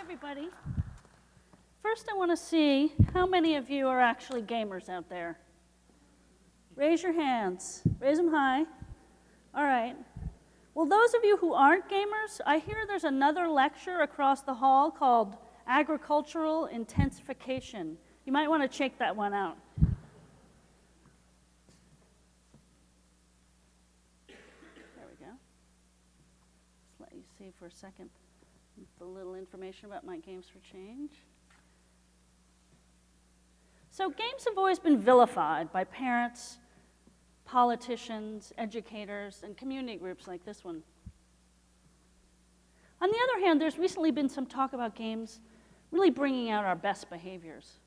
everybody. First, I want to see how many of you are actually gamers out there. Raise your hands. Raise them high. All right. Well, those of you who aren't gamers, I hear there's another lecture across the hall called Agricultural Intensification. You might want to check that one out. There we go. Just let you see for a second the little information about my Games for Change. So games have always been vilified by parents, politicians, educators, and community groups like this one. On the other hand, there's recently been some talk about games really bringing out our best behaviors.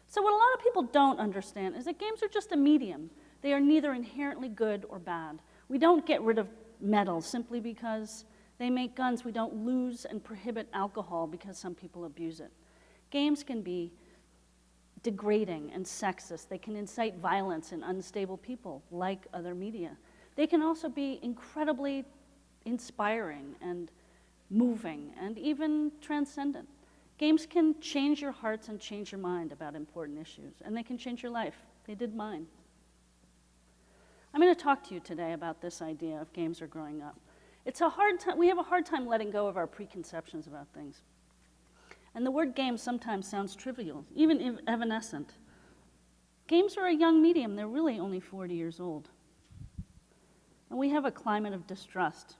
So what a lot of people don't understand is that games are just a medium. They are neither inherently good or bad. We don't get rid of metals simply because they make guns. We don't lose and prohibit alcohol because some people abuse it. Games can be degrading and sexist. They can incite violence in unstable people, like other media. They can also be incredibly inspiring and moving and even transcendent. Games can change your hearts and change your mind about important issues, and they can change your life. They did mine. I'm going to talk to you today about this idea of games are growing up. It's a hard time. We have a hard time letting go of our preconceptions about things. And the word game sometimes sounds trivial, even evanescent. Games are a young medium. They're really only 40 years old. And we have a climate of distrust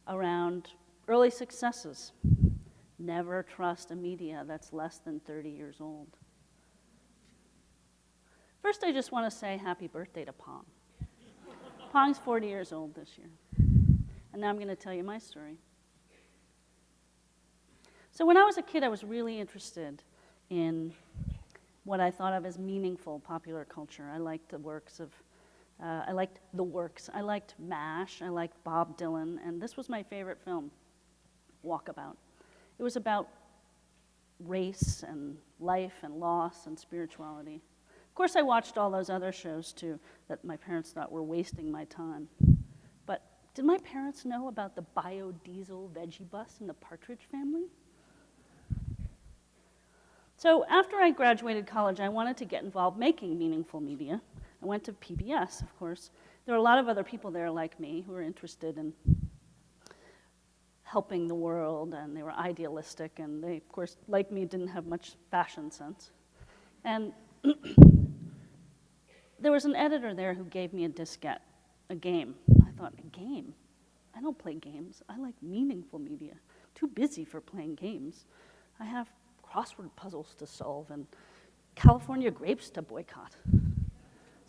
around early successes. Never trust a media that's less than 30 years old. First, I just want to say happy birthday to Pong. Pong's 40 years old this year. And now I'm going to tell you my story. So when I was a kid, I was really interested in what I thought of as meaningful popular culture. I liked the works. I liked MASH. I liked Bob Dylan. And this was my favorite film, Walkabout. It was about race and life and loss and spirituality. Of course, I watched all those other shows, too, that my parents thought were wasting my time. But did my parents know about the biodiesel veggie bus in the Partridge Family? So after I graduated college, I wanted to get involved making meaningful media. I went to PBS, of course. There were a lot of other people there like me who were interested in helping the world, and they were idealistic, and they, of course, like me, didn't have much fashion sense. And there was an editor there who gave me a diskette, a game. I thought, a game? I don't play games. I like meaningful media. Too busy for playing games. I have crossword puzzles to solve and California grapes to boycott.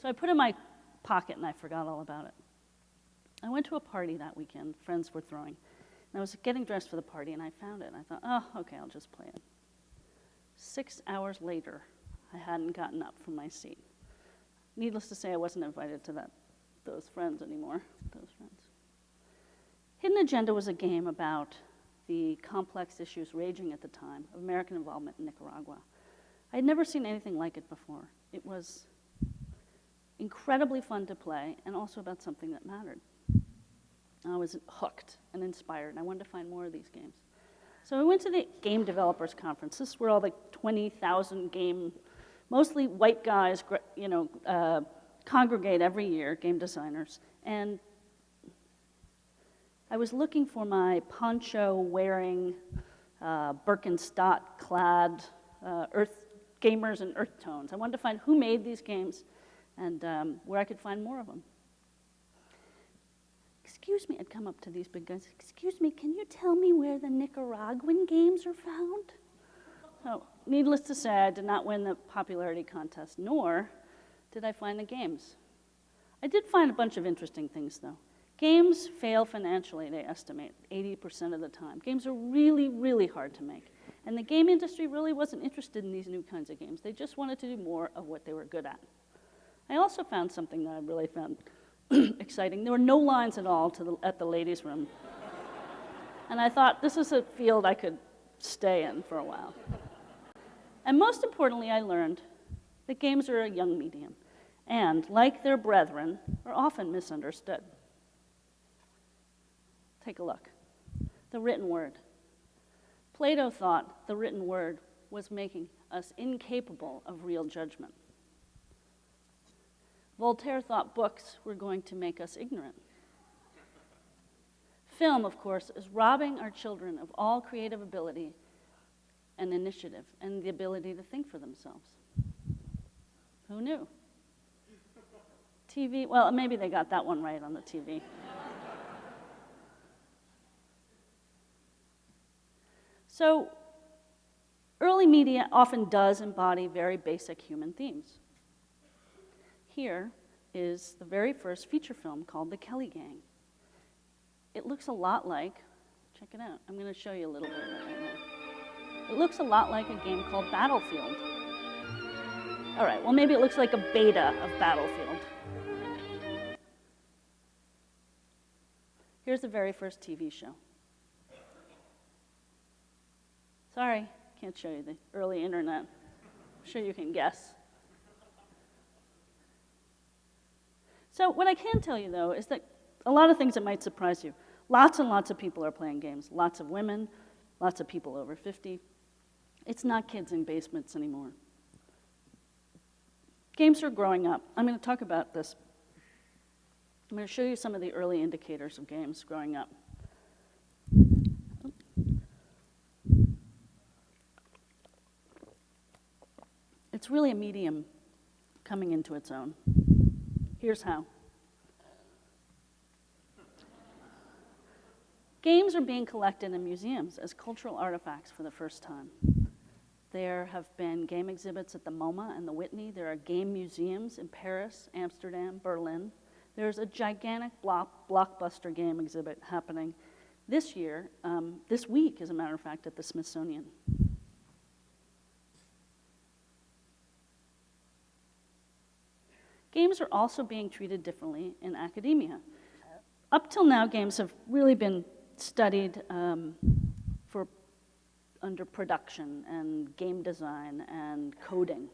So I put it in my pocket and I forgot all about it. I went to a party that weekend friends were throwing. And I was getting dressed for the party and I found it. And I thought, oh, okay, I'll just play it. 6 hours later, I hadn't gotten up from my seat. Needless to say, I wasn't invited to those friends anymore, Hidden Agenda was a game about the complex issues raging at the time of American involvement in Nicaragua. I had never seen anything like it before. It was incredibly fun to play and also about something that mattered. I was hooked and inspired, and I wanted to find more of these games. So I went to the Game Developers Conference. This is where all the 20,000 mostly white guys, congregate every year, game designers. And I was looking for my poncho-wearing, Birkenstock-clad gamers and earth tones. I wanted to find who made these games and where I could find more of them. Excuse me, I'd come up to these big guys. Excuse me, can you tell me where the Nicaraguan games are found? So, needless to say, I did not win the popularity contest, nor did I find the games. I did find a bunch of interesting things, though. Games fail financially, they estimate, 80% of the time. Games are really, really hard to make. And the game industry really wasn't interested in these new kinds of games. They just wanted to do more of what they were good at. I also found something that I really found exciting. There were no lines at all at the ladies' room. And I thought, this is a field I could stay in for a while. And most importantly, I learned that games are a young medium. And, like their brethren, are often misunderstood. Take a look. The written word. Plato thought the written word was making us incapable of real judgment. Voltaire thought books were going to make us ignorant. Film, of course, is robbing our children of all creative ability and initiative and the ability to think for themselves. Who knew? TV, well, maybe they got that one right on the TV. So, early media often does embody very basic human themes. Here is the very first feature film called The Kelly Gang. It looks a lot like, check it out, I'm going to show you a little bit of it right now. It looks a lot like a game called Battlefield. All right, well, maybe it looks like a beta of Battlefield. Here's the very first TV show. Sorry, can't show you the early internet. I'm sure you can guess. So what I can tell you, though, is that a lot of things that might surprise you. Lots and lots of people are playing games. Lots of women, lots of people over 50. It's not kids in basements anymore. Games are growing up. I'm going to talk about this. I'm going to show you some of the early indicators of games growing up. It's really a medium coming into its own. Here's how. Games are being collected in museums as cultural artifacts for the first time. There have been game exhibits at the MoMA and the Whitney. There are game museums in Paris, Amsterdam, Berlin. There's a gigantic blockbuster game exhibit happening this year, this week, as a matter of fact, at the Smithsonian. Games are also being treated differently in academia. Up till now, games have really been studied under production and game design and coding.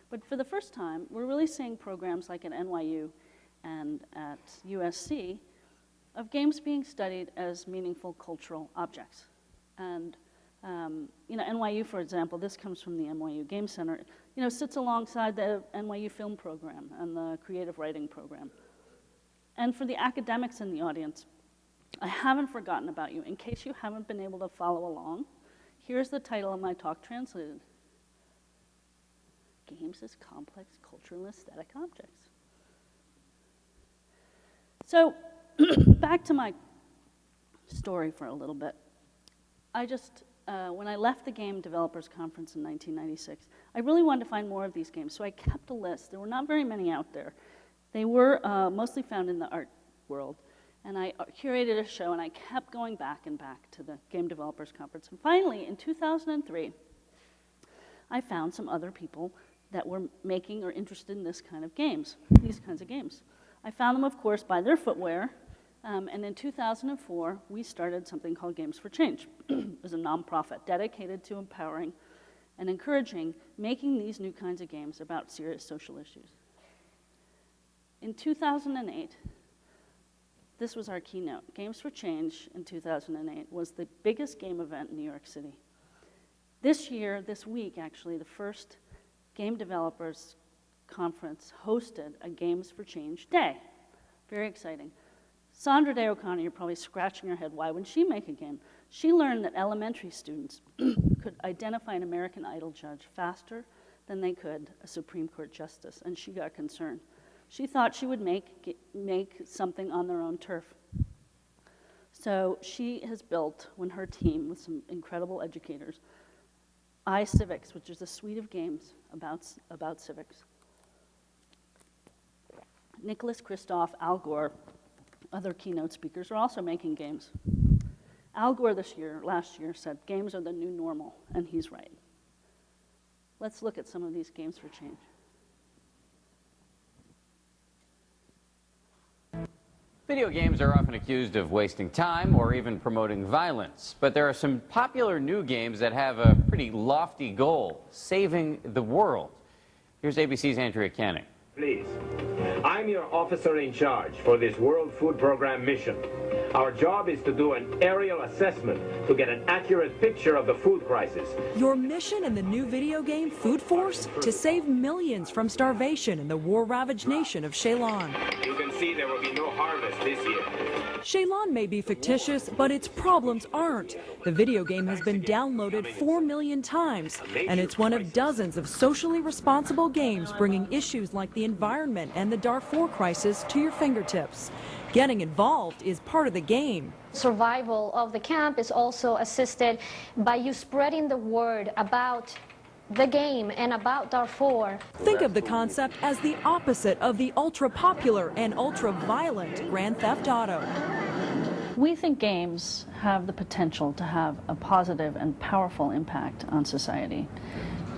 But for the first time, we're really seeing programs like at NYU and at USC of games being studied as meaningful cultural objects. And NYU, for example, this comes from the NYU Game Center, sits alongside the NYU film program and the creative writing program. And for the academics in the audience, I haven't forgotten about you. In case you haven't been able to follow along, here's the title of my talk translated. Games as complex cultural and aesthetic objects. So, back to my story for a little bit. When I left the Game Developers Conference in 1996, I really wanted to find more of these games, so I kept a list. There were not very many out there. They were mostly found in the art world. And I curated a show, and I kept going back and back to the Game Developers Conference. And finally, in 2003, I found some other people that were making or interested in this kind of games, these kinds of games. I found them, of course, by their footwear. And in 2004, we started something called Games for Change. It was a nonprofit dedicated to empowering and encouraging making these new kinds of games about serious social issues. In 2008, this was our keynote. Games for Change in 2008 was the biggest game event in New York City. This year, this week actually, the first Game Developers Conference hosted a Games for Change Day. Very exciting. Sandra Day O'Connor, you're probably scratching your head, why wouldn't she make a game? She learned that elementary students could identify an American Idol judge faster than they could a Supreme Court justice, and she got concerned. She thought she would make something on their own turf. So she has built, when her team, with some incredible educators, iCivics, which is a suite of games about civics. Nicholas Kristof, Al Gore, other keynote speakers are also making games. Al Gore last year said, games are the new normal, and he's right. Let's look at some of these games for change. Video games are often accused of wasting time or even promoting violence, but there are some popular new games that have a pretty lofty goal, saving the world. Here's ABC's Andrea Canning. Please. I'm your officer in charge for this World Food Program mission. Our job is to do an aerial assessment to get an accurate picture of the food crisis. Your mission in the new video game Food Force? To save millions from starvation in the war-ravaged nation of Ceylon. You can see there will be no harvest this year. Ceylon may be fictitious, but its problems aren't. The video game has been downloaded 4 million times, and it's one of dozens of socially responsible games bringing issues like the environment and the Darfur crisis to your fingertips. Getting involved is part of the game. Survival of the camp is also assisted by you spreading the word about the game and about Darfur. Think of the concept as the opposite of the ultra-popular and ultra-violent Grand Theft Auto. We think games have the potential to have a positive and powerful impact on society.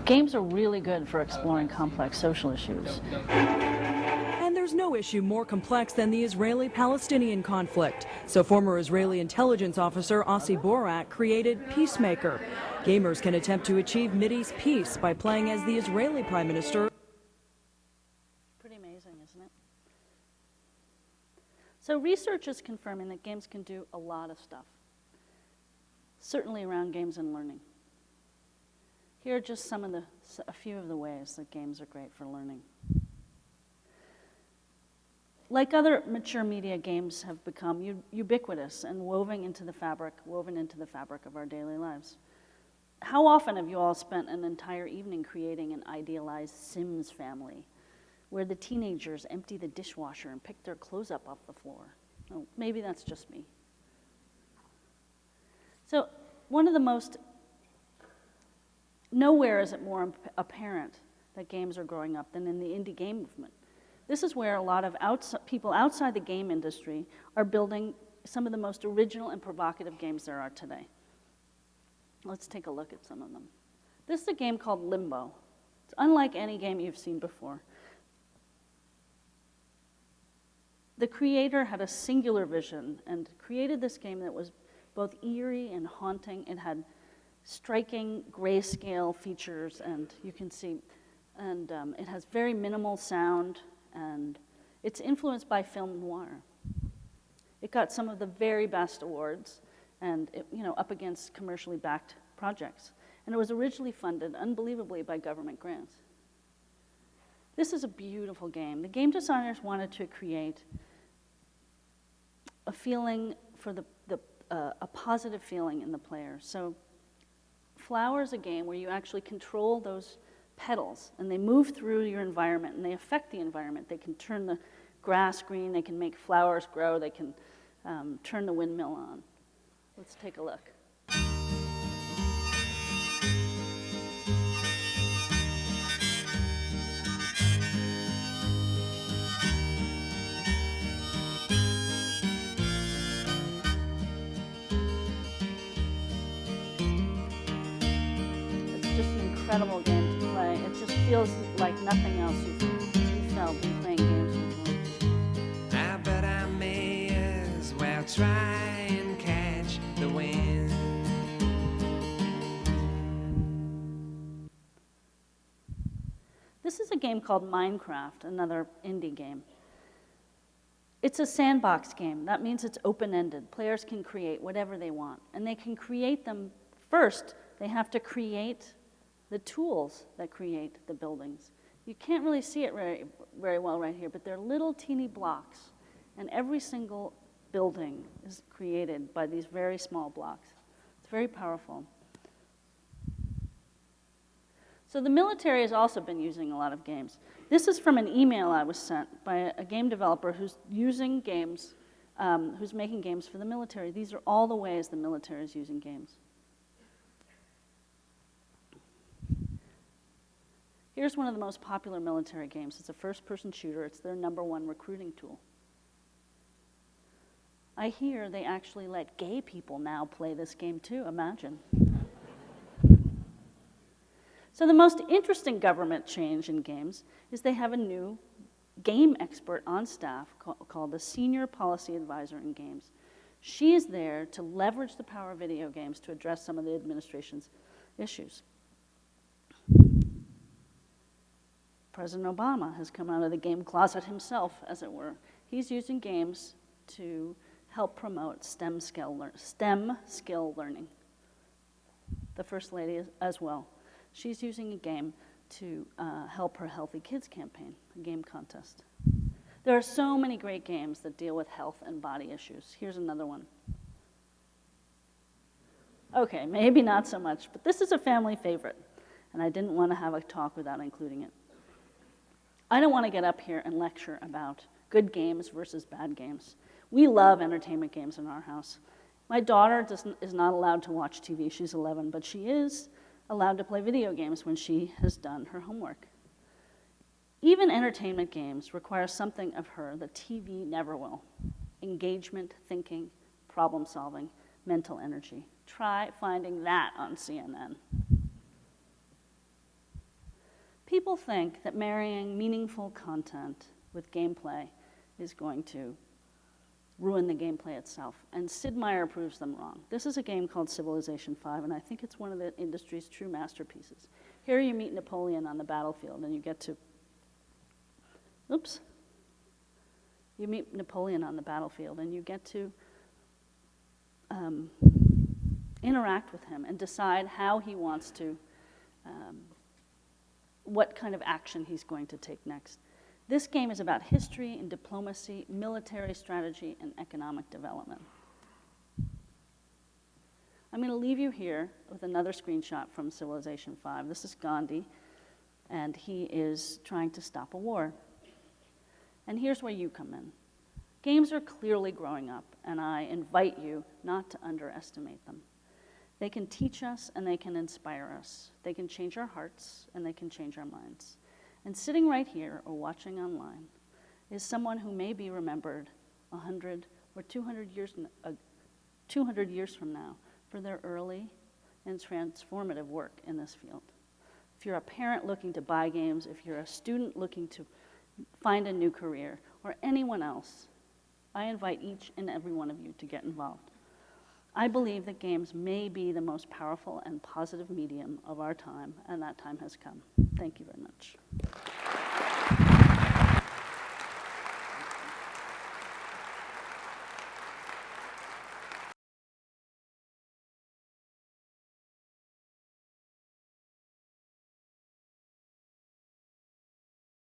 Games are really good for exploring complex social issues. And there's no issue more complex than the Israeli-Palestinian conflict. So former Israeli intelligence officer Ossi Borak created Peacemaker. Gamers can attempt to achieve Mideast peace by playing as the Israeli Prime Minister. Pretty amazing, isn't it? So research is confirming that games can do a lot of stuff, certainly around games and learning. Here are just a few of the ways that games are great for learning. Like other mature media, games have become ubiquitous and woven into the fabric of our daily lives. How often have you all spent an entire evening creating an idealized Sims family where the teenagers empty the dishwasher and pick their clothes up off the floor? Oh, maybe that's just me. So nowhere is it more apparent that games are growing up than in the indie game movement. This is where a lot of people outside the game industry are building some of the most original and provocative games there are today. Let's take a look at some of them. This is a game called Limbo. It's unlike any game you've seen before. The creator had a singular vision and created this game that was both eerie and haunting. It had striking grayscale features, and you can see, and it has very minimal sound, and it's influenced by film noir. It got some of the very best awards, and up against commercially backed projects. And it was originally funded, unbelievably, by government grants. This is a beautiful game. The game designers wanted to create a feeling for a positive feeling in the player. So Flower is a game where you actually control those petals, and they move through your environment, and they affect the environment. They can turn the grass green, they can make flowers grow, they can turn the windmill on. Let's take a look. It's just an incredible game to play. It just feels like nothing else you've felt in playing games before. I bet I may as well try and catch the wind. This is a game called Minecraft, another indie game. It's a sandbox game. That means it's open-ended. Players can create whatever they want, and they can create them first. They have to create the tools that create the buildings. You can't really see it very well right here, but they're little teeny blocks, and every single building is created by these very small blocks. It's very powerful. So the military has also been using a lot of games. This is from an email I was sent by a game developer who's using games, who's making games for the military. These are all the ways the military is using games. Here's one of the most popular military games. It's a first-person shooter. It's their #1 recruiting tool. I hear they actually let gay people now play this game too. Imagine. So the most interesting government change in games is they have a new game expert on staff called the Senior Policy Advisor in Games. She is there to leverage the power of video games to address some of the administration's issues. President Obama has come out of the game closet himself, as it were. He's using games to help promote STEM skill learning. The First Lady as well. She's using a game to help her Healthy Kids campaign, a game contest. There are so many great games that deal with health and body issues. Here's another one. Okay, maybe not so much, but this is a family favorite, and I didn't want to have a talk without including it. I don't want to get up here and lecture about good games versus bad games. We love entertainment games in our house. My daughter is not allowed to watch TV. She's 11, but she is allowed to play video games when she has done her homework. Even entertainment games require something of her that TV never will: engagement, thinking, problem solving, mental energy. Try finding that on CNN. People think that marrying meaningful content with gameplay is going to ruin the gameplay itself, and Sid Meier proves them wrong. This is a game called Civilization V, and I think it's one of the industry's true masterpieces. Here you meet Napoleon on the battlefield, and you get to, you meet Napoleon on the battlefield, and you get to interact with him and decide how he wants to, what kind of action he's going to take next. This game is about history and diplomacy, military strategy, and economic development. I'm going to leave you here with another screenshot from Civilization V. This is Gandhi, and he is trying to stop a war. And here's where you come in. Games are clearly growing up, and I invite you not to underestimate them. They can teach us and they can inspire us. They can change our hearts and they can change our minds. And sitting right here or watching online is someone who may be remembered 100 or 200 years from now for their early and transformative work in this field. If you're a parent looking to buy games, if you're a student looking to find a new career, or anyone else, I invite each and every one of you to get involved. I believe that games may be the most powerful and positive medium of our time, and that time has come. Thank you very much.